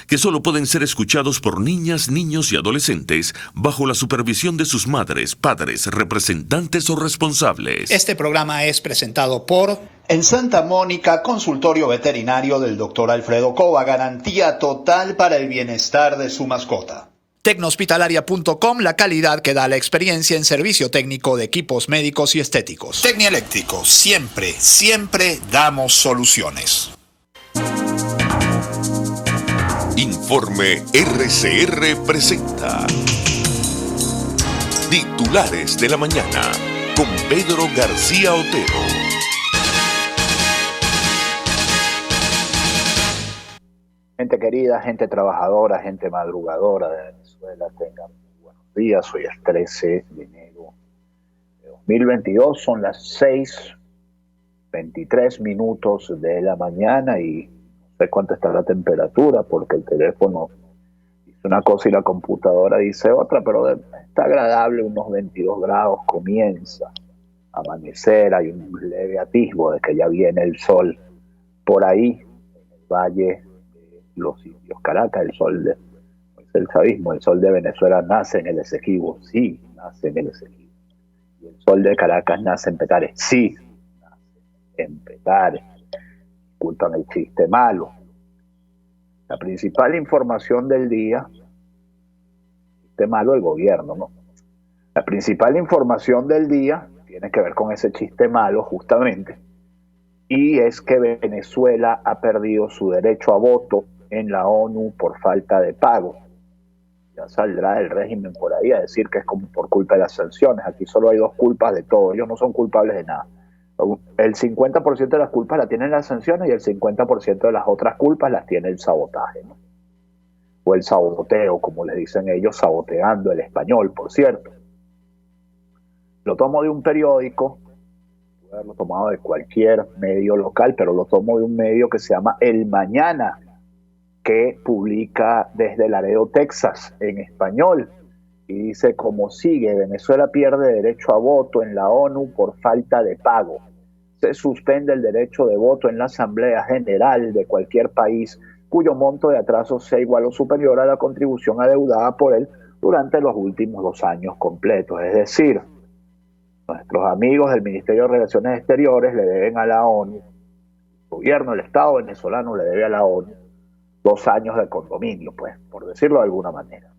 que solo pueden ser escuchados por niñas, niños y adolescentes bajo la supervisión de sus madres, padres, representantes o responsables. Este programa es presentado por... En Santa Mónica, consultorio veterinario del Dr. Alfredo Cova, garantía total para el bienestar de su mascota. Tecnohospitalaria.com, la calidad que da la experiencia en servicio técnico de equipos médicos y estéticos. Tecnieléctrico, siempre, siempre damos soluciones. Informe RCR presenta Titulares de la Mañana con Pedro García Otero. Gente querida, gente trabajadora, gente madrugadora de Venezuela, tengan buenos días. Hoy es 13 de enero de 2022, son las 6:23 de la mañana y no sé cuánto está la temperatura porque el teléfono dice una cosa y la computadora dice otra, pero está agradable, unos 22 grados, comienza a amanecer, hay un leve atisbo de que ya viene el sol por ahí, en el valle de los Indios Caracas, el sol de el chavismo, el sol de Venezuela nace en el Esequibo, sí, nace en el Esequibo, y el sol de Caracas nace en Petare, sí, nace en Petare. Disculpan el chiste malo. La principal información del día, chiste malo del gobierno, ¿no? La principal información del día tiene que ver con ese chiste malo justamente, y es que Venezuela ha perdido su derecho a voto en la ONU por falta de pago. Ya saldrá el régimen por ahí a decir que es como por culpa de las sanciones. Aquí solo hay dos culpas de todo, ellos no son culpables de nada. El 50% de las culpas las tienen las sanciones y el 50% de las otras culpas las tiene el sabotaje, ¿no? O el saboteo, como les dicen ellos, saboteando el español, por cierto. Lo tomo de un periódico, puedo haberlo tomado de cualquier medio local, pero lo tomo de un medio que se llama El Mañana, que publica desde Laredo, Texas, en español. Y dice, como sigue, Venezuela pierde derecho a voto en la ONU por falta de pago. Se suspende el derecho de voto en la Asamblea General de cualquier país cuyo monto de atraso sea igual o superior a la contribución adeudada por él durante los últimos 2 años completos. Es decir, nuestros amigos del Ministerio de Relaciones Exteriores le deben a la ONU, el gobierno del Estado venezolano le debe a la ONU 2 años de condominio, pues, por decirlo de alguna manera.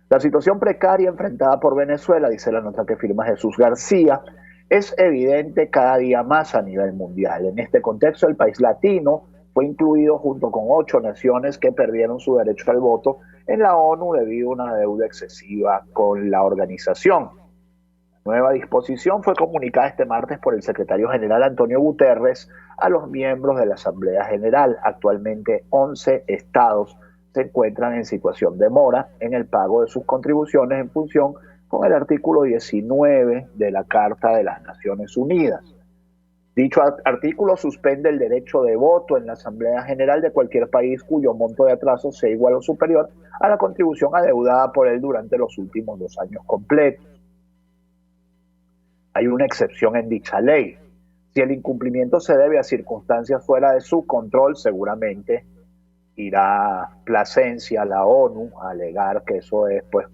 La situación precaria enfrentada por Venezuela, dice la nota que firma Jesús García, es evidente cada día más a nivel mundial. En este contexto, el país latino fue incluido junto con 8 naciones que perdieron su derecho al voto en la ONU debido a una deuda excesiva con la organización. La nueva disposición fue comunicada este martes por el secretario general Antonio Guterres a los miembros de la Asamblea General. Actualmente 11 estados se encuentran en situación de mora en el pago de sus contribuciones en función con el artículo 19 de la Carta de las Naciones Unidas. Dicho artículo suspende el derecho de voto en la Asamblea General de cualquier país cuyo monto de atraso sea igual o superior a la contribución adeudada por él durante los últimos 2 años completos. Hay una excepción en dicha ley. Si el incumplimiento se debe a circunstancias fuera de su control, seguramente irá Plasencia a la ONU a alegar que eso es pues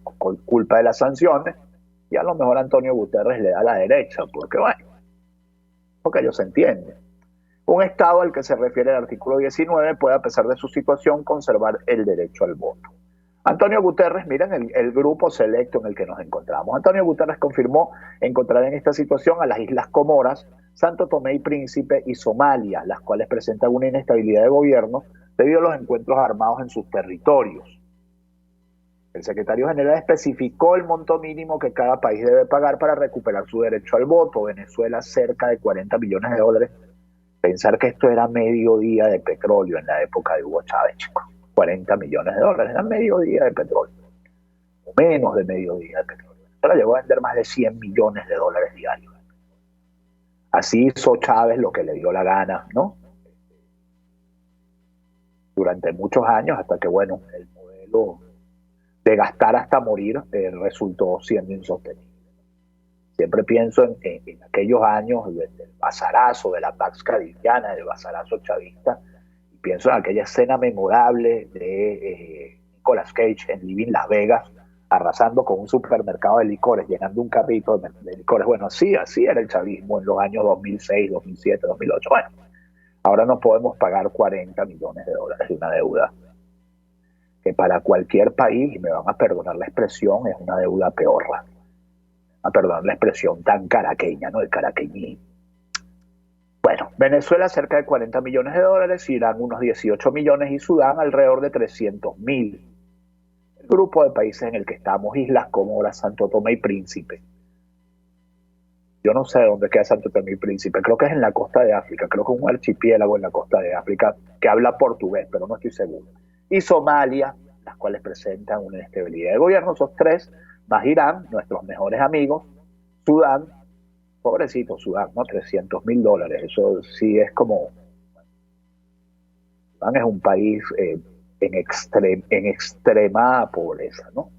culpa de las sanciones, y a lo mejor Antonio Guterres le da la derecha, porque bueno, porque ellos entienden. Un Estado al que se refiere el artículo 19 puede, a pesar de su situación, conservar el derecho al voto. Antonio Guterres, miren el grupo selecto en el que nos encontramos. Antonio Guterres confirmó encontrar en esta situación a las Islas Comoras, Santo Tomé y Príncipe y Somalia, las cuales presentan una inestabilidad de gobierno debido a los encuentros armados en sus territorios. El secretario general especificó el monto mínimo que cada país debe pagar para recuperar su derecho al voto. Venezuela, cerca de $40 millones. Pensar que esto era medio día de petróleo en la época de Hugo Chávez, chicos. $40 millones, era medio día de petróleo, o menos de medio día de petróleo. Ahora llegó a vender más de $100 millones diarios. Así hizo Chávez lo que le dio la gana, ¿no? Durante muchos años, hasta que, bueno, el modelo de gastar hasta morir resultó siendo insostenible. Siempre pienso en aquellos años del basarazo, de la Pax Cadillana, del basarazo chavista, y pienso en aquella escena memorable de Nicolas Cage en Living Las Vegas, arrasando con un supermercado de licores, llenando un carrito de licores. Bueno, así era el chavismo en los años 2006, 2007, 2008. Bueno, ahora no podemos pagar 40 millones de dólares de una deuda que para cualquier país, y me van a perdonar la expresión, es una deuda peorra. A perdonar la expresión tan caraqueña, ¿no? El caraqueñismo. Bueno, Venezuela cerca de 40 millones de dólares, Irán unos 18 millones y Sudán alrededor de 300.000. El grupo de países en el que estamos, Islas Comoras, Santo Tomé y Príncipe. Yo no sé dónde queda Santo Tomé y Príncipe, creo que es en la costa de África, creo que es un archipiélago en la costa de África que habla portugués, pero no estoy seguro. Y Somalia, las cuales presentan una inestabilidad de gobierno, esos tres, más Irán, nuestros mejores amigos, Sudán, pobrecito Sudán, ¿no? 300.000 dólares, eso sí es como... Sudán es un país en extrema pobreza, ¿no?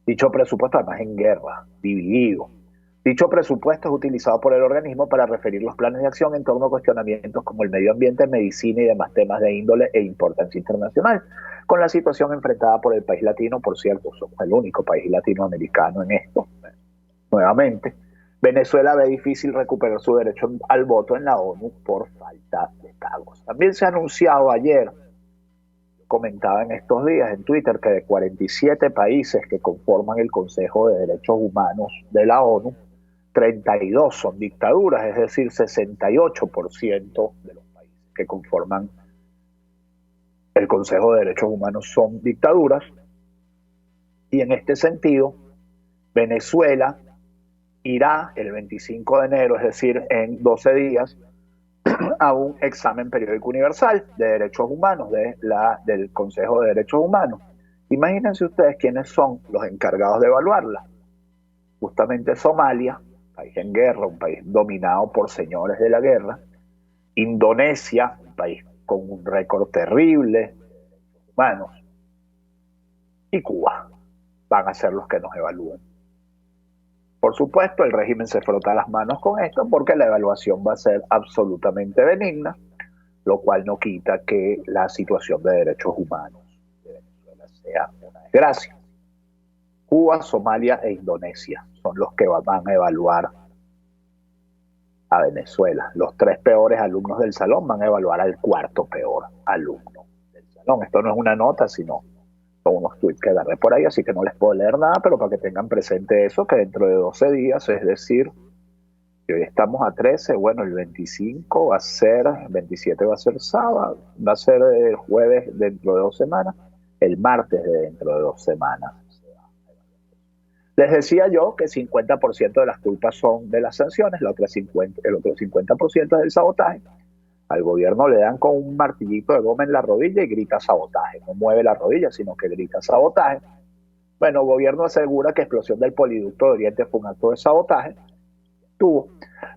Dicho presupuesto además en guerra, dividido. Dicho presupuesto es utilizado por el organismo para referir los planes de acción en torno a cuestionamientos como el medio ambiente, medicina y demás temas de índole e importancia internacional. Con la situación enfrentada por el país latino, por cierto, somos el único país latinoamericano en esto, nuevamente, Venezuela ve difícil recuperar su derecho al voto en la ONU por falta de pagos. También se ha anunciado ayer, comentaba en estos días en Twitter, que de 47 países que conforman el Consejo de Derechos Humanos de la ONU, 32 son dictaduras, es decir, 68% de los países que conforman el Consejo de Derechos Humanos son dictaduras. Y en este sentido, Venezuela irá el 25 de enero, es decir, en 12 días, a un examen periódico universal de derechos humanos del Consejo de Derechos Humanos. Imagínense ustedes quiénes son los encargados de evaluarla. Justamente Somalia, país en guerra, un país dominado por señores de la guerra. Indonesia, un país con un récord terrible de derechos humanos. Y Cuba van a ser los que nos evalúen. Por supuesto, el régimen se frota las manos con esto porque la evaluación va a ser absolutamente benigna, lo cual no quita que la situación de derechos humanos de Venezuela sea una desgracia. Cuba, Somalia e Indonesia son los que van a evaluar a Venezuela. Los 3 peores alumnos del salón van a evaluar al 4º peor alumno del salón. Esto no es una nota, sino son unos tweets que agarré por ahí, así que no les puedo leer nada, pero para que tengan presente eso, que dentro de 12 días, es decir, que hoy estamos a 13, bueno, el 25 va a ser, el 27 va a ser sábado, va a ser el jueves dentro de 2 semanas, el martes de dentro de 2 semanas. Les decía yo que 50% de las culpas son de las sanciones, el otro 50% es del sabotaje. Al gobierno le dan con un martillito de goma en la rodilla y grita sabotaje. No mueve la rodilla, sino que grita sabotaje. Bueno, el gobierno asegura que explosión del poliducto de Oriente fue un acto de sabotaje. Tuvo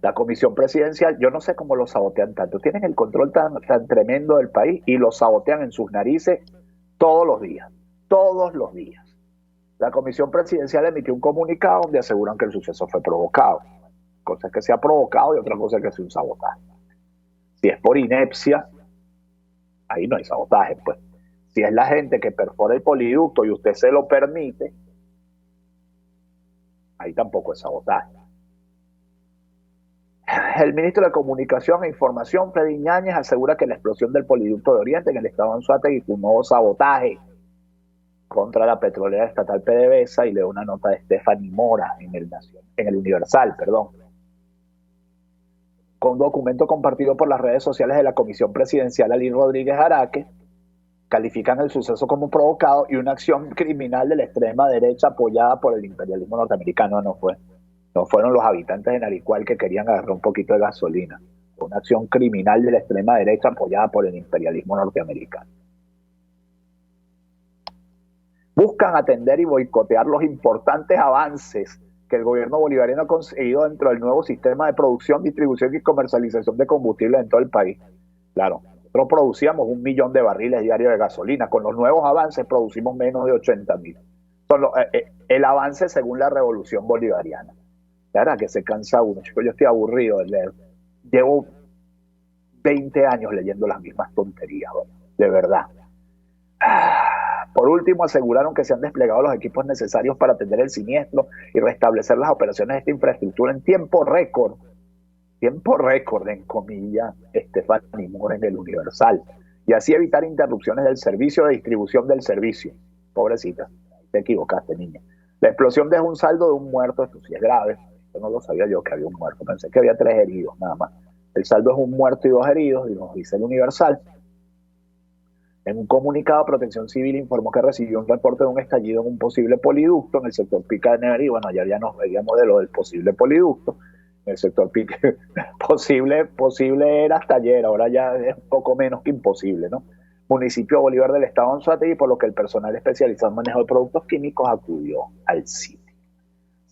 la comisión presidencial, yo no sé cómo lo sabotean tanto. Tienen el control tan tremendo del país y lo sabotean en sus narices todos los días. Todos los días. La comisión presidencial emitió un comunicado donde aseguran que el suceso fue provocado. Cosas que se ha provocado y otras cosas que es un sabotaje. Si es por inepcia, ahí no hay sabotaje, pues. Si es la gente que perfora el poliducto y usted se lo permite, ahí tampoco es sabotaje. El ministro de Comunicación e Información, Freddy Ñáñez, asegura que la explosión del poliducto de Oriente en el estado de Anzoátegui fue un nuevo sabotaje contra la petrolera estatal PDVSA, y leo una nota de Stephanie Mora en el Universal, con un documento compartido por las redes sociales de la Comisión Presidencial. Ali Rodríguez Araque califican el suceso como provocado y una acción criminal de la extrema derecha apoyada por el imperialismo norteamericano. No fueron los habitantes de Naricual que querían agarrar un poquito de gasolina. Fue una acción criminal de la extrema derecha apoyada por el imperialismo norteamericano. Buscan atender y boicotear los importantes avances que el gobierno bolivariano ha conseguido dentro del nuevo sistema de producción, distribución y comercialización de combustible en todo el país. Claro, nosotros producíamos 1 millón de barriles diarios de gasolina. Con los nuevos avances producimos menos de 80.000. El avance según la revolución bolivariana. Claro que se cansa uno, chicos, yo estoy aburrido de leer. Llevo 20 años leyendo las mismas tonterías, bueno, de verdad. Por último, aseguraron que se han desplegado los equipos necesarios para atender el siniestro y restablecer las operaciones de esta infraestructura en tiempo récord, en comillas, Stephanie Moore en el Universal, y así evitar interrupciones del servicio de distribución del servicio. Pobrecita, te equivocaste, niña. La explosión dejó un saldo de un muerto, esto sí es grave, yo no lo sabía yo que había un muerto, pensé que había 3 heridos nada más. El saldo es un muerto y 2 heridos, y nos dice el Universal. En un comunicado, Protección Civil informó que recibió un reporte de un estallido en un posible poliducto en el sector Pica de Neverí. Bueno, ayer ya nos veíamos de lo del posible poliducto. En el sector Pica, posible era hasta ayer, ahora ya es un poco menos que imposible, ¿no? Municipio Bolívar del Estado de Anzoátegui, por lo que el personal especializado en manejo de productos químicos acudió al sitio.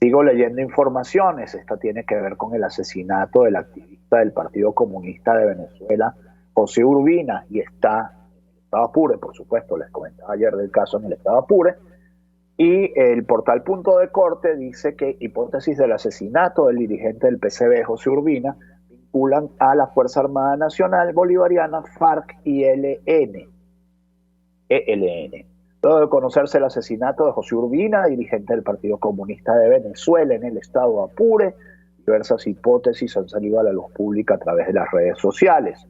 Sigo leyendo informaciones. Esta tiene que ver con el asesinato del activista del Partido Comunista de Venezuela, José Urbina, y está en el estado Apure, por supuesto, les comentaba ayer del caso en el estado Apure, y el portal Punto de Corte dice que hipótesis del asesinato del dirigente del PCB, José Urbina, vinculan a la Fuerza Armada Nacional Bolivariana, FARC y ELN. Luego de conocerse el asesinato de José Urbina, dirigente del Partido Comunista de Venezuela en el estado Apure, diversas hipótesis han salido a la luz pública a través de las redes sociales.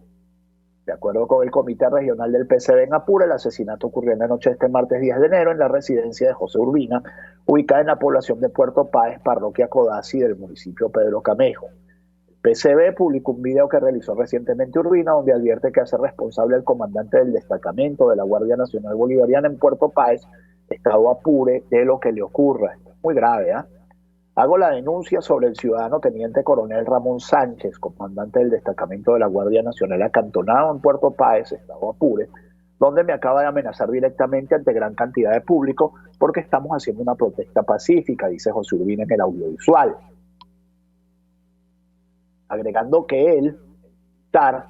De acuerdo con el Comité Regional del PCB en Apure, el asesinato ocurrió en la noche de este martes 10 de enero en la residencia de José Urbina, ubicada en la población de Puerto Páez, parroquia Codazzi del municipio Pedro Camejo. El PCB publicó un video que realizó recientemente Urbina, donde advierte que hace responsable al comandante del destacamento de la Guardia Nacional Bolivariana en Puerto Páez, estado Apure, de lo que le ocurra. Esto es muy grave, ¿eh? Hago la denuncia sobre el ciudadano teniente coronel Ramón Sánchez, comandante del destacamento de la Guardia Nacional acantonado en Puerto Páez, estado Apure, donde me acaba de amenazar directamente ante gran cantidad de público porque estamos haciendo una protesta pacífica, dice José Urbina en el audiovisual. Agregando que él, el militar,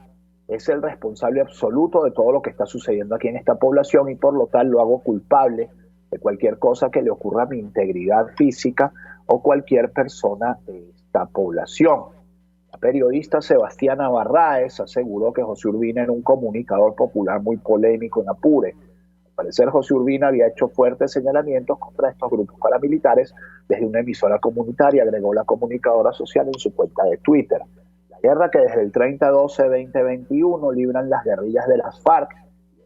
es el responsable absoluto de todo lo que está sucediendo aquí en esta población y por lo tal lo hago culpable de cualquier cosa que le ocurra a mi integridad física o cualquier persona de esta población. La periodista Sebastiana Barraez aseguró que José Urbina era un comunicador popular muy polémico en Apure. Al parecer, José Urbina había hecho fuertes señalamientos contra estos grupos paramilitares desde una emisora comunitaria, agregó la comunicadora social en su cuenta de Twitter. La guerra que desde el 30-12-2021 libran las guerrillas de las FARC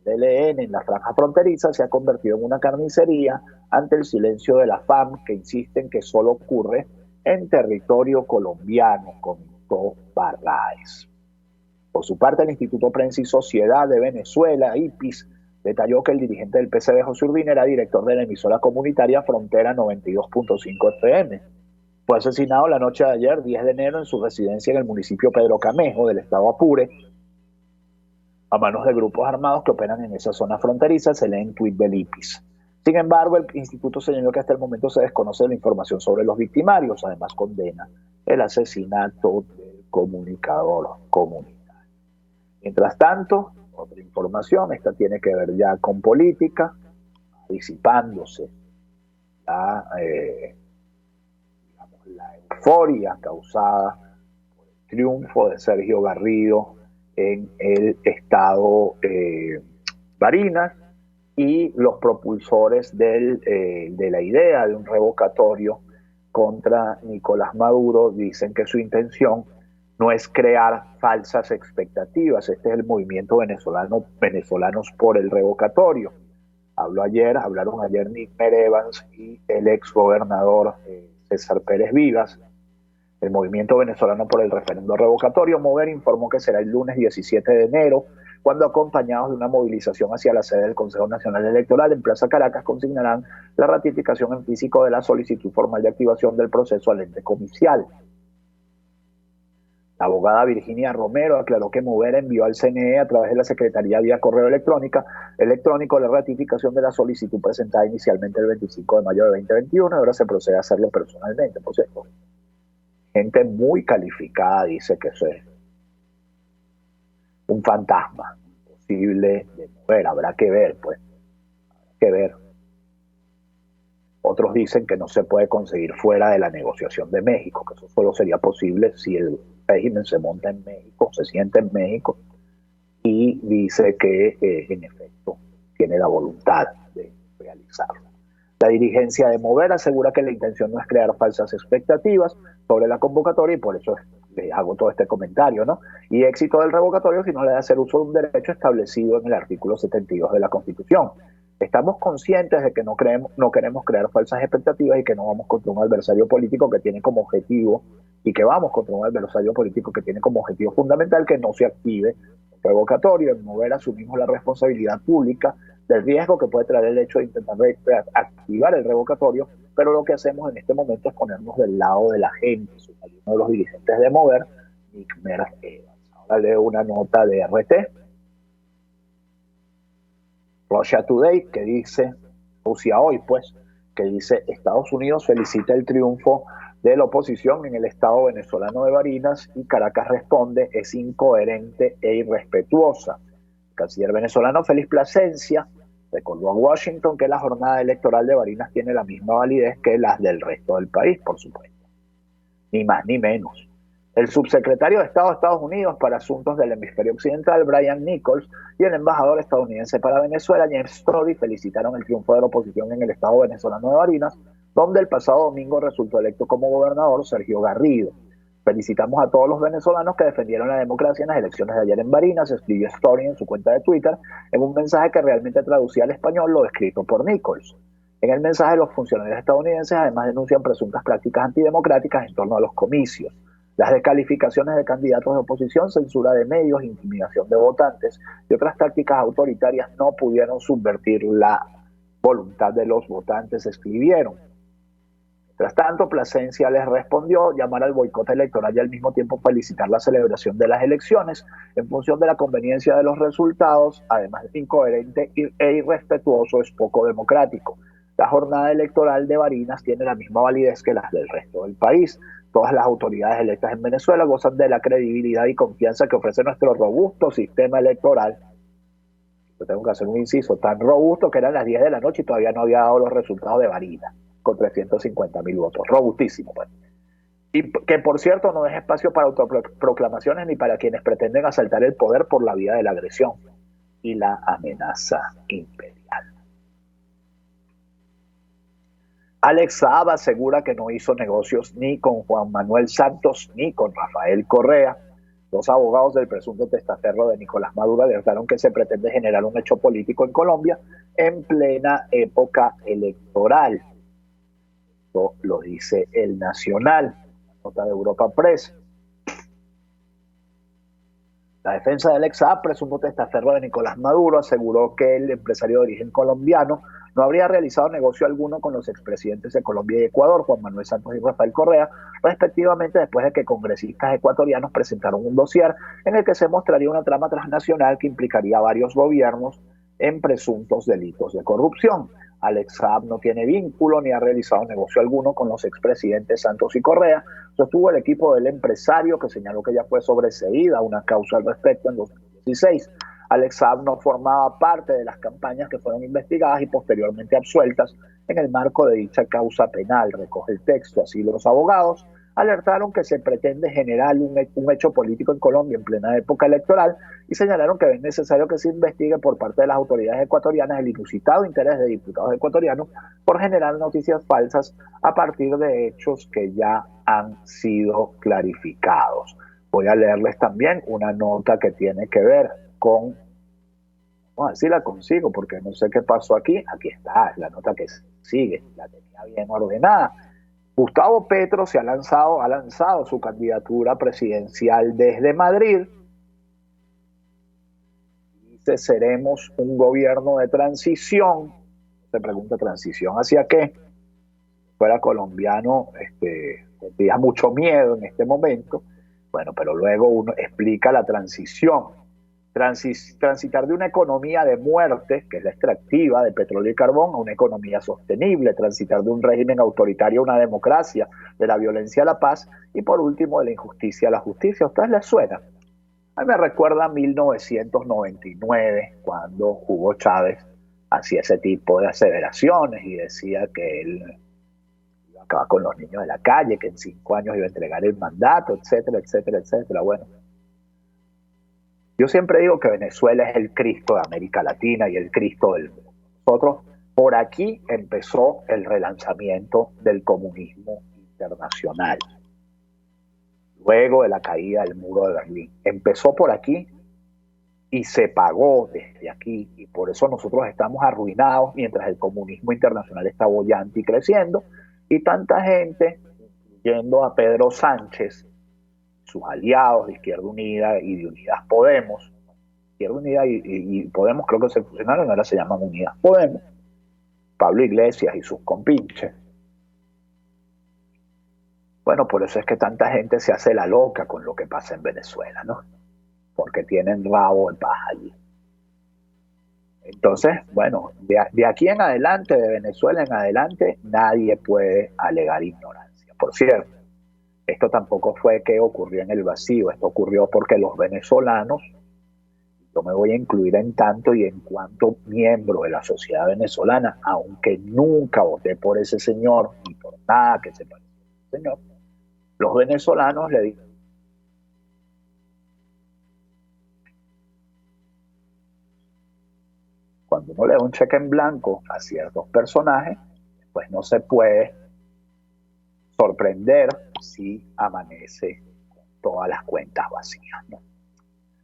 y el ELN en la franja fronteriza se ha convertido en una carnicería ante el silencio de la FAM, que insiste en que solo ocurre en territorio colombiano, comentó Barraez. Por su parte, el Instituto Prensa y Sociedad de Venezuela, IPIS, detalló que el dirigente del PCB, José Urbina, era director de la emisora comunitaria Frontera 92.5 FM. Fue asesinado la noche de ayer, 10 de enero, en su residencia en el municipio Pedro Camejo del estado Apure, a manos de grupos armados que operan en esa zona fronteriza, se lee en tuit del IPIS. Sin embargo, el instituto señaló que hasta el momento se desconoce la información sobre los victimarios. Además, condena el asesinato del comunicador comunitario. Mientras tanto, otra información, esta tiene que ver ya con política, disipándose la euforia causada por el triunfo de Sergio Garrido en el estado Barinas, y los propulsores de la idea de un revocatorio contra Nicolás Maduro dicen que su intención no es crear falsas expectativas. Este es el movimiento venezolanos por el revocatorio. Hablaron ayer Nickmer Evans y el ex gobernador César Pérez Vivas. El movimiento venezolano por el referendo revocatorio, Mover, informó que será el lunes 17 de enero, cuando, acompañados de una movilización hacia la sede del Consejo Nacional Electoral en Plaza Caracas, consignarán la ratificación en físico de la solicitud formal de activación del proceso al ente comicial. La abogada Virginia Romero aclaró que Mover envió al CNE a través de la Secretaría vía correo electrónico la ratificación de la solicitud presentada inicialmente el 25 de mayo de 2021 y ahora se procede a hacerlo personalmente. Por cierto, gente muy calificada dice que eso es un fantasma imposible de mover. Habrá que ver, pues. Habrá que ver. Otros dicen que no se puede conseguir fuera de la negociación de México, que eso solo sería posible si el régimen se monta en México, se siente en México y dice que en efecto tiene la voluntad de realizarlo. La dirigencia de Mover asegura que la intención no es crear falsas expectativas sobre la convocatoria y por eso le hago todo este comentario, ¿no? Y éxito del revocatorio si no le da hacer uso de un derecho establecido en el artículo 72 de la Constitución. Estamos conscientes de que no queremos crear falsas expectativas y que no vamos contra un adversario político que tiene como objetivo fundamental que no se active un revocatorio. En Mover asumimos la responsabilidad pública del riesgo que puede traer el hecho de intentar activar el revocatorio, pero lo que hacemos en este momento es ponernos del lado de la gente. Soy uno de los dirigentes de Mover, Nick Meras Evans. Ahora leo una nota de RT, Russia Today, que dice, Rusia hoy pues, que dice: Estados Unidos felicita el triunfo de la oposición en el estado venezolano de Barinas y Caracas responde: es incoherente e irrespetuosa. El canciller venezolano Félix Plasencia recordó a Washington que la jornada electoral de Barinas tiene la misma validez que las del resto del país, por supuesto. Ni más ni menos. El subsecretario de Estado de Estados Unidos para Asuntos del Hemisferio Occidental, Brian Nichols, y el embajador estadounidense para Venezuela, James Story, felicitaron el triunfo de la oposición en el estado venezolano de Barinas, donde el pasado domingo resultó electo como gobernador Sergio Garrido. Felicitamos a todos los venezolanos que defendieron la democracia en las elecciones de ayer en Barinas, escribió Story en su cuenta de Twitter, en un mensaje que realmente traducía al español lo escrito por Nichols. En el mensaje, los funcionarios estadounidenses además denuncian presuntas prácticas antidemocráticas en torno a los comicios. Las descalificaciones de candidatos de oposición, censura de medios, intimidación de votantes y otras tácticas autoritarias no pudieron subvertir la voluntad de los votantes, escribieron. Mientras tanto, Plasencia les respondió llamar al boicot electoral y al mismo tiempo felicitar la celebración de las elecciones en función de la conveniencia de los resultados, además de incoherente e irrespetuoso, es poco democrático. La jornada electoral de Barinas tiene la misma validez que las del resto del país. Todas las autoridades electas en Venezuela gozan de la credibilidad y confianza que ofrece nuestro robusto sistema electoral. Yo tengo que hacer un inciso, tan robusto que eran las 10 de la noche y todavía no había dado los resultados de Barinas, con 350.000 votos. Robustísimo, pues. Y que, por cierto, no deja espacio para autoproclamaciones ni para quienes pretenden asaltar el poder por la vía de la agresión y la amenaza imperial. Alex Saab asegura que no hizo negocios ni con Juan Manuel Santos ni con Rafael Correa. Los abogados del presunto testaferro de Nicolás Maduro alertaron que se pretende generar un hecho político en Colombia en plena época electoral. Esto lo dice El Nacional, nota de Europa Press. La defensa de Alex Saab, presunto testaferro de Nicolás Maduro, aseguró que el empresario de origen colombiano no habría realizado negocio alguno con los expresidentes de Colombia y Ecuador, Juan Manuel Santos y Rafael Correa, respectivamente, después de que congresistas ecuatorianos presentaron un dossier en el que se mostraría una trama transnacional que implicaría a varios gobiernos en presuntos delitos de corrupción. Alex Saab no tiene vínculo ni ha realizado negocio alguno con los expresidentes Santos y Correa, sostuvo el equipo del empresario, que señaló que ya fue sobreseída una causa al respecto en 2016. Alex Saab no formaba parte de las campañas que fueron investigadas y posteriormente absueltas en el marco de dicha causa penal, recoge el texto. Así, los abogados alertaron que se pretende generar un hecho político en Colombia en plena época electoral y señalaron que es necesario que se investigue por parte de las autoridades ecuatorianas el inusitado interés de diputados ecuatorianos por generar noticias falsas a partir de hechos que ya han sido clarificados. Voy a leerles también una nota que tiene que ver con, vamos a ver si la consigo porque no sé qué pasó aquí. Aquí está, es la nota que sigue, la tenía bien ordenada. Gustavo Petro ha lanzado su candidatura presidencial desde Madrid. Dice: seremos un gobierno de transición. Se pregunta, ¿transición hacia qué? Fuera colombiano, tendría mucho miedo en este momento. Bueno, pero luego uno explica la transición. Transitar de una economía de muerte, que es la extractiva de petróleo y carbón, a una economía sostenible, transitar de un régimen autoritario a una democracia, de la violencia a la paz, y por último de la injusticia a la justicia. ¿A ustedes les suena? A mí me recuerda a 1999, cuando Hugo Chávez hacía ese tipo de aseveraciones y decía que él iba a acabar con los niños de la calle, que en 5 años iba a entregar el mandato, etcétera, etcétera, etcétera. Bueno, Yo siempre digo que Venezuela es el Cristo de América Latina y el Cristo del mundo. Nosotros, por aquí empezó el relanzamiento del comunismo internacional. Luego de la caída del muro de Berlín. Empezó por aquí y se pagó desde aquí. Y por eso nosotros estamos arruinados mientras el comunismo internacional está bollante y creciendo. Y tanta gente, incluyendo a Pedro Sánchez, sus aliados de Izquierda Unida y de Unidas Podemos, Izquierda Unida y Podemos creo que se fusionaron, ahora se llaman Unidas Podemos, Pablo Iglesias y sus compinches. Bueno, por eso es que tanta gente se hace la loca con lo que pasa en Venezuela, ¿no? Porque tienen rabo de paja allí. Entonces, bueno, de aquí en adelante, de Venezuela en adelante, nadie puede alegar ignorancia. Por cierto, esto tampoco fue que ocurrió en el vacío, esto ocurrió porque los venezolanos, yo me voy a incluir en tanto y en cuanto miembro de la sociedad venezolana, aunque nunca voté por ese señor, ni por nada que se parezca a ese señor, los venezolanos le dicen, cuando uno le da un cheque en blanco a ciertos personajes, pues no se puede sorprender si amanece con todas las cuentas vacías, ¿no?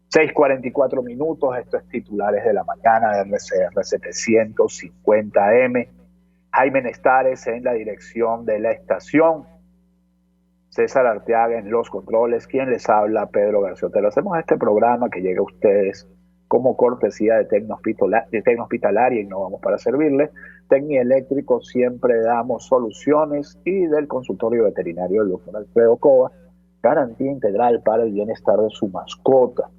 6:44 minutos, esto es Titulares de la Mañana de RCR 750M. Jaime Nestares en la dirección de la estación. César Arteaga en los controles. Quien les habla, Pedro García Otero. Hacemos este programa que llega a ustedes como cortesía de Tecnohospitalaria y no vamos para servirles. Tecnieléctrico, siempre damos soluciones, y del consultorio veterinario del doctor Alfredo Cova, garantía integral para el bienestar de su mascota.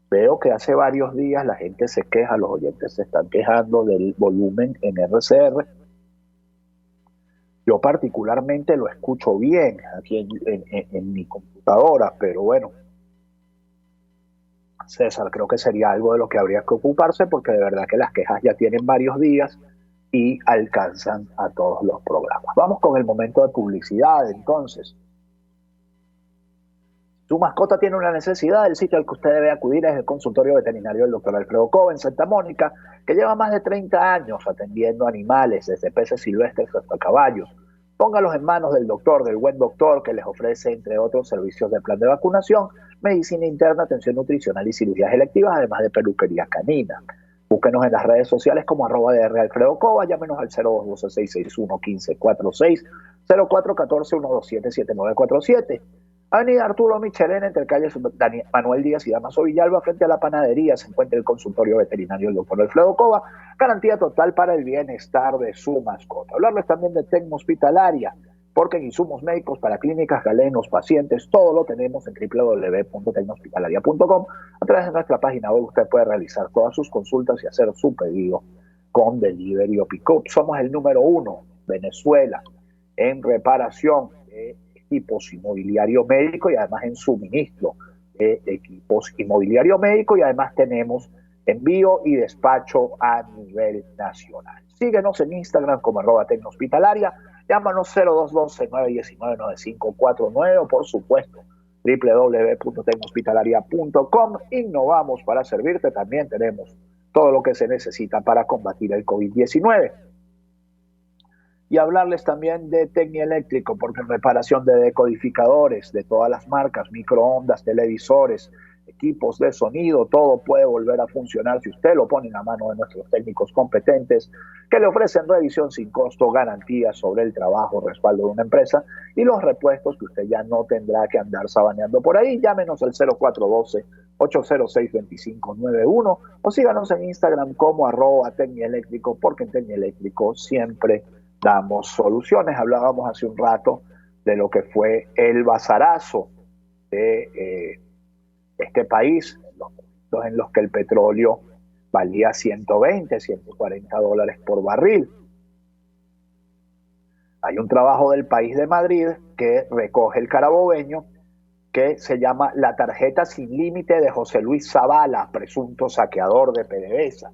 Veo que hace varios días la gente se queja, los oyentes se están quejando del volumen en RCR. Yo particularmente lo escucho bien aquí en mi computadora, pero bueno, César, creo que sería algo de lo que habría que ocuparse, porque de verdad que las quejas ya tienen varios días y alcanzan a todos los programas. Vamos con el momento de publicidad, entonces. Su mascota tiene una necesidad, el sitio al que usted debe acudir es el consultorio veterinario del doctor Alfredo Cova en Santa Mónica, que lleva más de 30 años atendiendo animales, desde peces silvestres hasta caballos. Póngalos en manos del buen doctor, que les ofrece, entre otros, servicios de plan de vacunación, medicina interna, atención nutricional y cirugías electivas, además de peluquería canina. Búsquenos en las redes sociales como @dralfredocova, llámenos al 0212-661-1546, 0414-127-7947. Avenida Arturo Michelena, entre calles Manuel Díaz y Damaso Villalba, frente a la panadería, se encuentra el consultorio veterinario del doctor Alfredo Cova, garantía total para el bienestar de su mascota. Hablarles también de Tecnohospitalaria, porque en insumos médicos para clínicas, galenos, pacientes, todo lo tenemos en www.tecnohospitalaria.com. A través de nuestra página web usted puede realizar todas sus consultas y hacer su pedido con delivery o pick-up. Somos el número 1, Venezuela, en reparación de equipos inmobiliario médico y además en suministro de equipos inmobiliario médico, y además tenemos envío y despacho a nivel nacional. Síguenos en Instagram como @tecnohospitalaria, llámanos 0212-919-9549 o por supuesto www.tecnohospitalaria.com. Innovamos para servirte. También tenemos todo lo que se necesita para combatir el COVID-19. Y hablarles también de Tecnieléctrico, porque en reparación de decodificadores de todas las marcas, microondas, televisores, equipos de sonido, todo puede volver a funcionar si usted lo pone en la mano de nuestros técnicos competentes, que le ofrecen revisión sin costo, garantía sobre el trabajo, respaldo de una empresa y los repuestos que usted ya no tendrá que andar sabaneando por ahí. Llámenos al 0412-806-2591 o síganos en Instagram como @Tecnieléctrico, porque en Tecnieléctrico siempre damos soluciones. Hablábamos hace un rato de lo que fue el bazarazo de este país, en los momentos en los que el petróleo valía $120, $140 por barril. Hay un trabajo del País de Madrid que recoge el carabobeño, que se llama La tarjeta sin límite de José Luis Zavala, presunto saqueador de PDVSA.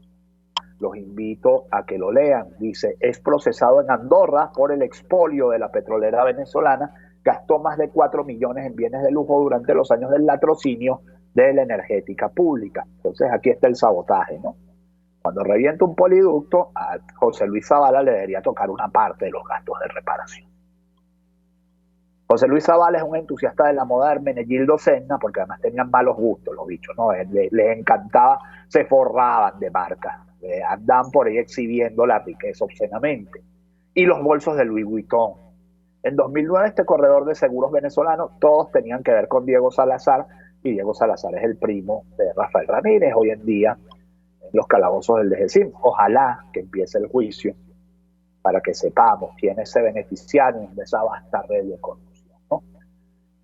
Los invito a que lo lean. Dice: es procesado en Andorra por el expolio de la petrolera venezolana, gastó más de 4 millones en bienes de lujo durante los años del latrocinio, de la energética pública. Entonces aquí está el sabotaje, ¿no? Cuando revienta un poliducto, a José Luis Zavala le debería tocar una parte de los gastos de reparación. José Luis Zavala es un entusiasta de la moda de Hermenegildo Senna, porque además tenían malos gustos los bichos, ¿no? Les encantaba, se forraban de marcas, andaban por ahí exhibiendo la riqueza obscenamente. Y los bolsos de Louis Vuitton. En 2009 este corredor de seguros venezolano, todos tenían que ver con Diego Salazar, y Diego Salazar es el primo de Rafael Ramírez, hoy en día en los calabozos del DGCIM. Ojalá que empiece el juicio para que sepamos quiénes se beneficiaron de esa vasta red de corrupción, ¿no?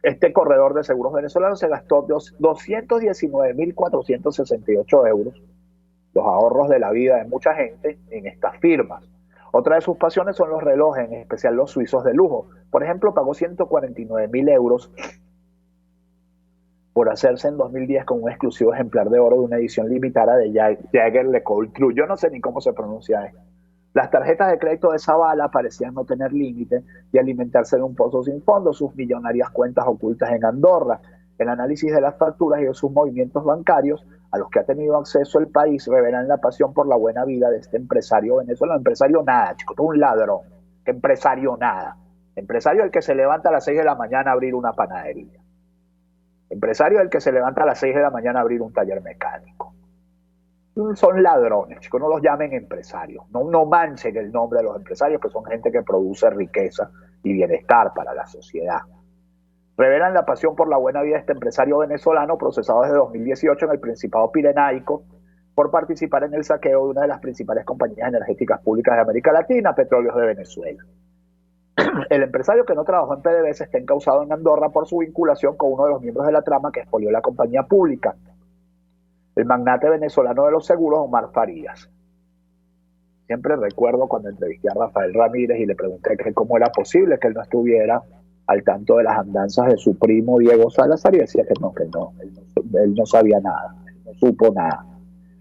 Este corredor de seguros venezolano se gastó 219.468 euros, los ahorros de la vida de mucha gente, en estas firmas. Otra de sus pasiones son los relojes, en especial los suizos de lujo. Por ejemplo, pagó 149.000 euros por hacerse en 2010 con un exclusivo ejemplar de oro de una edición limitada de Jaeger-LeCoultre True. Yo no sé ni cómo se pronuncia esto. Las tarjetas de crédito de Zavala parecían no tener límite y alimentarse de un pozo sin fondo, sus millonarias cuentas ocultas en Andorra. El análisis de las facturas y de sus movimientos bancarios a los que ha tenido acceso el país revelan la pasión por la buena vida de este empresario venezolano. Empresario nada, chico, todo un ladrón. Empresario nada. Empresario el que se levanta a las 6 de la mañana a abrir una panadería. Empresario el que se levanta a las 6 de la mañana a abrir un taller mecánico. Son ladrones, chicos, no los llamen empresarios. No manchen el nombre de los empresarios, que son gente que produce riqueza y bienestar para la sociedad. Revelan la pasión por la buena vida de este empresario venezolano procesado desde 2018 en el Principado Pirenaico por participar en el saqueo de una de las principales compañías energéticas públicas de América Latina, Petróleos de Venezuela. El empresario que no trabajó en PDVSA está encausado en Andorra por su vinculación con uno de los miembros de la trama que expolió la compañía pública, el magnate venezolano de los seguros, Omar Farías. Siempre recuerdo cuando entrevisté a Rafael Ramírez y le pregunté que cómo era posible que él no estuviera al tanto de las andanzas de su primo Diego Salazar, y decía que no, él no sabía nada, él no supo nada,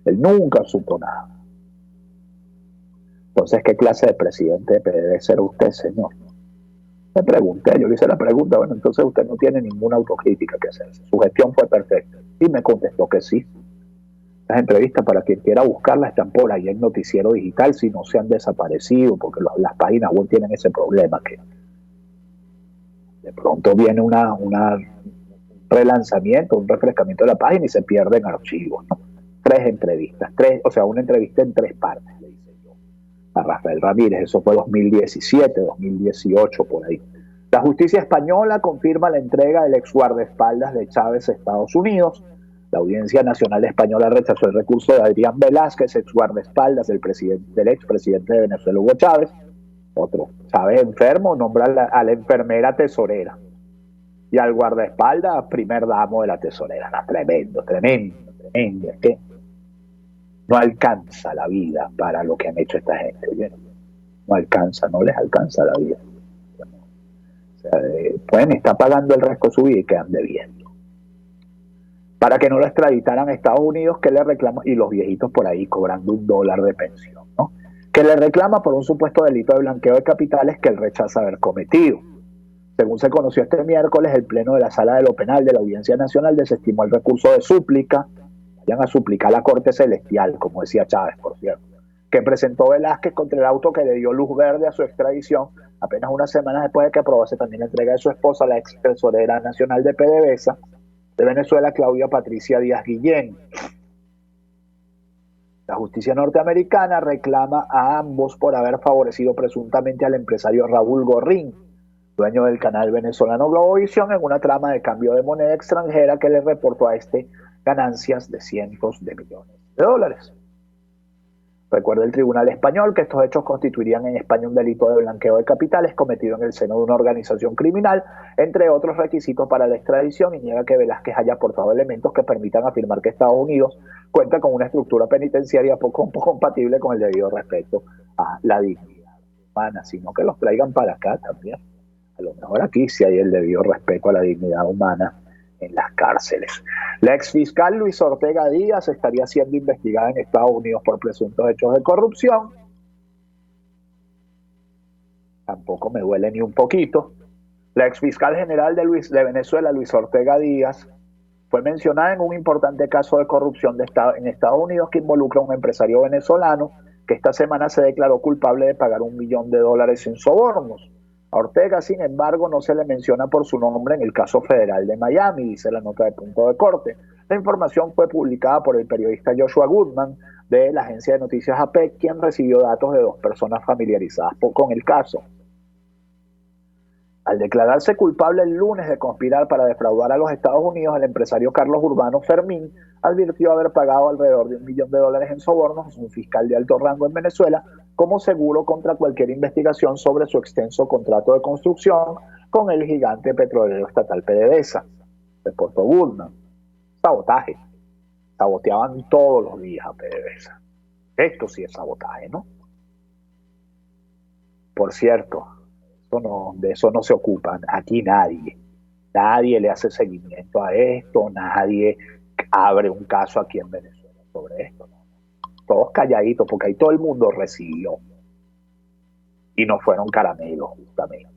él nunca supo nada. Entonces, ¿qué clase de presidente de PDVSA era usted, señor? Me pregunté, yo le hice la pregunta, bueno, entonces usted no tiene ninguna autocrítica que hacerse, su gestión fue perfecta, y me contestó que sí. Las entrevistas, para quien quiera buscarlas, están por ahí en Noticiero Digital, si no se han desaparecido, porque las páginas web tienen ese problema, que de pronto viene un relanzamiento, un refrescamiento de la página y se pierden archivos, ¿no? 3 entrevistas, una entrevista en 3 partes, le hice yo a Rafael Ramírez, eso fue 2017, 2018, por ahí. La justicia española confirma la entrega del ex guardaespaldas de Chávez a Estados Unidos. La Audiencia Nacional Española rechazó el recurso de Adrián Velázquez, ex guardaespaldas del expresidente de Venezuela, Hugo Chávez. Otro, Chávez enfermo, nombra a la enfermera tesorera y al guardaespaldas primer damo de la tesorera. No, tremendo. Es que no alcanza la vida para lo que han hecho esta gente. ¿Oye? No les alcanza la vida. O sea, pueden estar pagando el resto de su vida y quedan debiendo. Para que no lo extraditaran a Estados Unidos, que le reclama, y los viejitos por ahí cobrando $1 de pensión, ¿no? Que le reclama por un supuesto delito de blanqueo de capitales que él rechaza haber cometido. Según se conoció este miércoles, el Pleno de la Sala de lo Penal de la Audiencia Nacional desestimó el recurso de súplica, vayan a suplicar a la Corte Celestial, como decía Chávez, por cierto, que presentó Velázquez contra el auto que le dio luz verde a su extradición apenas unas semanas después de que aprobase también la entrega de su esposa, la ex tesorera nacional de PDVSA de Venezuela, Claudia Patricia Díaz Guillén. La justicia norteamericana reclama a ambos por haber favorecido presuntamente al empresario Raúl Gorrín, dueño del canal venezolano Globovisión, en una trama de cambio de moneda extranjera que le reportó a este ganancias de cientos de millones de dólares. Recuerda el Tribunal Español que estos hechos constituirían en España un delito de blanqueo de capitales cometido en el seno de una organización criminal, entre otros requisitos para la extradición, y niega que Velázquez haya aportado elementos que permitan afirmar que Estados Unidos cuenta con una estructura penitenciaria poco compatible con el debido respeto a la dignidad humana, sino que los traigan para acá también. A lo mejor aquí sí hay el debido respeto a la dignidad humana en las cárceles. La exfiscal Luis Ortega Díaz estaría siendo investigada en Estados Unidos por presuntos hechos de corrupción. Tampoco me duele ni un poquito. La exfiscal general de Venezuela, Luis Ortega Díaz, Fue mencionada en un importante caso de corrupción en Estados Unidos que involucra a un empresario venezolano que esta semana se declaró culpable de pagar $1 millón en sobornos. A Ortega, sin embargo, no se le menciona por su nombre en el caso federal de Miami, dice la nota de punto de corte. La información fue publicada por el periodista Joshua Goodman de la agencia de noticias AP, quien recibió datos de 2 personas familiarizadas con el caso. Al declararse culpable el lunes de conspirar para defraudar a los Estados Unidos, el empresario Carlos Urbano Fermín advirtió haber pagado alrededor de $1 millón en sobornos a un fiscal de alto rango en Venezuela como seguro contra cualquier investigación sobre su extenso contrato de construcción con el gigante petrolero estatal PDVSA. Reportó Goodman. Sabotaje. Saboteaban todos los días a PDVSA. Esto sí es sabotaje, ¿no? Por cierto, de eso no se ocupan aquí nadie le hace seguimiento a esto, nadie abre un caso aquí en Venezuela sobre esto, ¿no? Todos calladitos porque ahí todo el mundo recibió y no fueron caramelos justamente.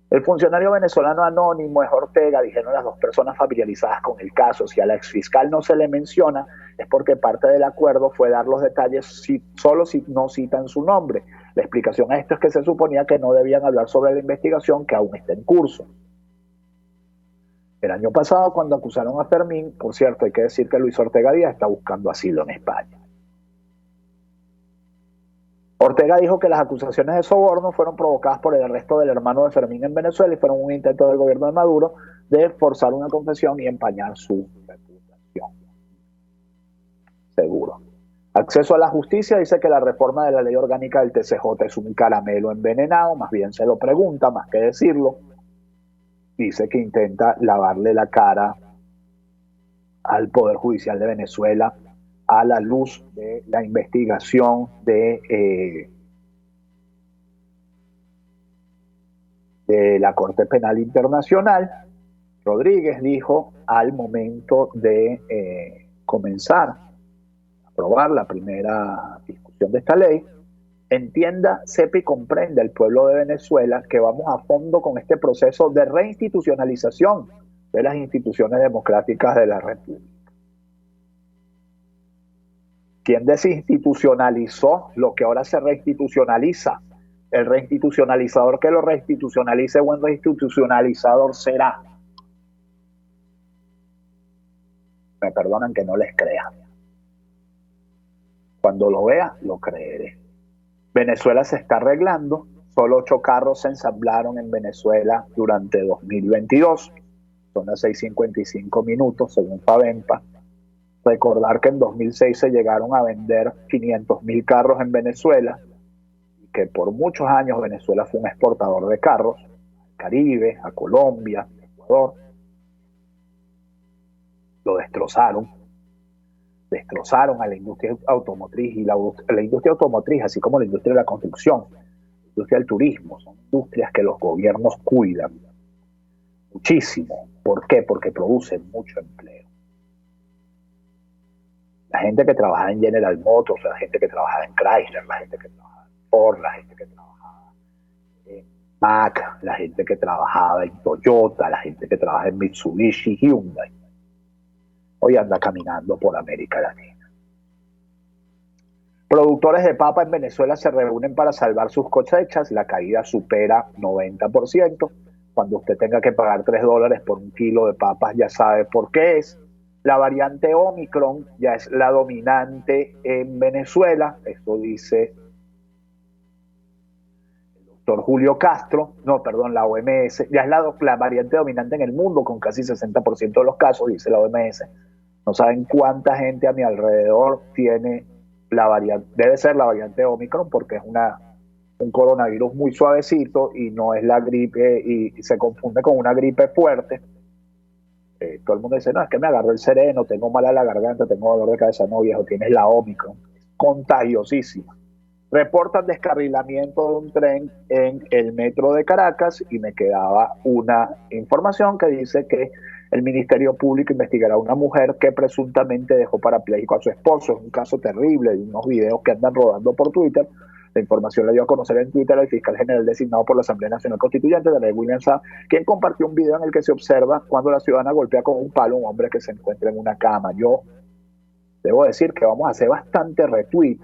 El funcionario venezolano anónimo es Ortega, dijeron las 2 personas familiarizadas con el caso. Si a la exfiscal no se le menciona es porque parte del acuerdo fue dar los detalles solo si no citan su nombre. La explicación a esto es que se suponía que no debían hablar sobre la investigación que aún está en curso. El año pasado, cuando acusaron a Fermín, por cierto, hay que decir que Luis Ortega Díaz está buscando asilo en España. Ortega dijo que las acusaciones de soborno fueron provocadas por el arresto del hermano de Fermín en Venezuela y fueron un intento del gobierno de Maduro de forzar una confesión y empañar su reputación. Seguro. Acceso a la justicia dice que la reforma de la ley orgánica del TCJ es un caramelo envenenado, más bien se lo pregunta, más que decirlo. Dice que intenta lavarle la cara al Poder Judicial de Venezuela a la luz de la investigación de la Corte Penal Internacional. Rodríguez dijo al momento de comenzar a aprobar la primera discusión de esta ley: entienda, sepa y comprenda el pueblo de Venezuela que vamos a fondo con este proceso de reinstitucionalización de las instituciones democráticas de la República. ¿Quién desinstitucionalizó lo que ahora se reinstitucionaliza? El reinstitucionalizador que lo reinstitucionalice, buen reinstitucionalizador será. Me perdonan que no les crea. Cuando lo vea, lo creeré. Venezuela se está arreglando. Solo 8 carros se ensamblaron en Venezuela durante 2022. Son las 6:55 según Favempa. Recordar que en 2006 se llegaron a vender 500.000 carros en Venezuela y que por muchos años Venezuela fue un exportador de carros al Caribe, a Colombia, a Ecuador. Lo destrozaron a la industria automotriz y la industria automotriz, así como la industria de la construcción, la industria del turismo, son industrias que los gobiernos cuidan muchísimo. ¿Por qué? Porque producen mucho empleo. La gente que trabajaba en General Motors, la gente que trabajaba en Chrysler, la gente que trabajaba en Ford, la gente que trabajaba en Mac, la gente que trabajaba en Toyota, la gente que trabajaba en Mitsubishi, Hyundai, hoy anda caminando por América Latina. Productores de papa en Venezuela se reúnen para salvar sus cosechas. La caída supera 90%. Cuando usted tenga que pagar $3 por un kilo de papas, ya sabe por qué es. La variante Omicron ya es la dominante en Venezuela. Esto dice el doctor Julio Castro. La OMS. Ya es la variante dominante en el mundo con casi 60% de los casos, dice la OMS. No saben cuánta gente a mi alrededor tiene la variante. Debe ser la variante Omicron porque es un coronavirus muy suavecito y no es la gripe y se confunde con una gripe fuerte. Todo el mundo dice, no, es que me agarró el sereno, tengo mala la garganta, tengo dolor de cabeza. No, viejo, tienes la Omicron, contagiosísima. Reportan descarrilamiento de un tren en el metro de Caracas y me quedaba una información que dice que el Ministerio Público investigará a una mujer que presuntamente dejó parapléjico a su esposo. Es un caso terrible de unos videos que andan rodando por Twitter La información la dio a conocer en Twitter el fiscal general designado por la Asamblea Nacional Constituyente, Daniel William Saab, quien compartió un video en el que se observa cuando la ciudadana golpea con un palo a un hombre que se encuentra en una cama. Yo debo decir que vamos a hacer bastante retweet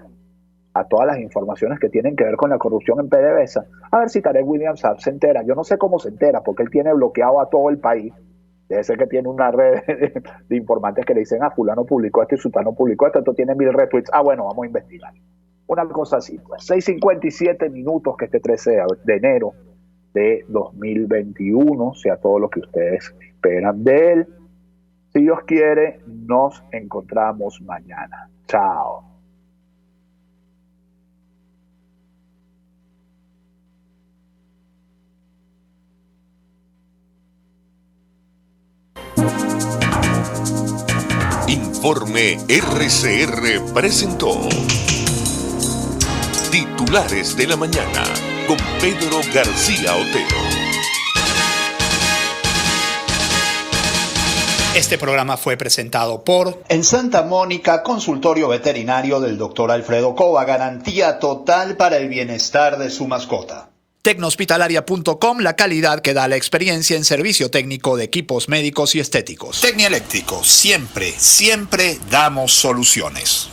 a todas las informaciones que tienen que ver con la corrupción en PDVSA, a ver si Tarek William Saab se entera. Yo no sé cómo se entera, porque él tiene bloqueado a todo el país. Debe ser que tiene una red de informantes que le dicen, fulano publicó esto y sultano publicó esto, esto tiene 1000 retweets. Bueno, vamos a investigar. Una cosa así, pues 6:57 minutos, que este 13 de enero de 2021 sea todo lo que ustedes esperan de él. Si Dios quiere, nos encontramos mañana. Chao. Informe RCR presentó Titulares de la Mañana con Pedro García Otero. Este programa fue presentado por... En Santa Mónica, consultorio veterinario del Dr. Alfredo Cova, garantía total para el bienestar de su mascota. Tecnohospitalaria.com, la calidad que da la experiencia en servicio técnico de equipos médicos y estéticos. Tecnieléctrico, siempre, siempre damos soluciones.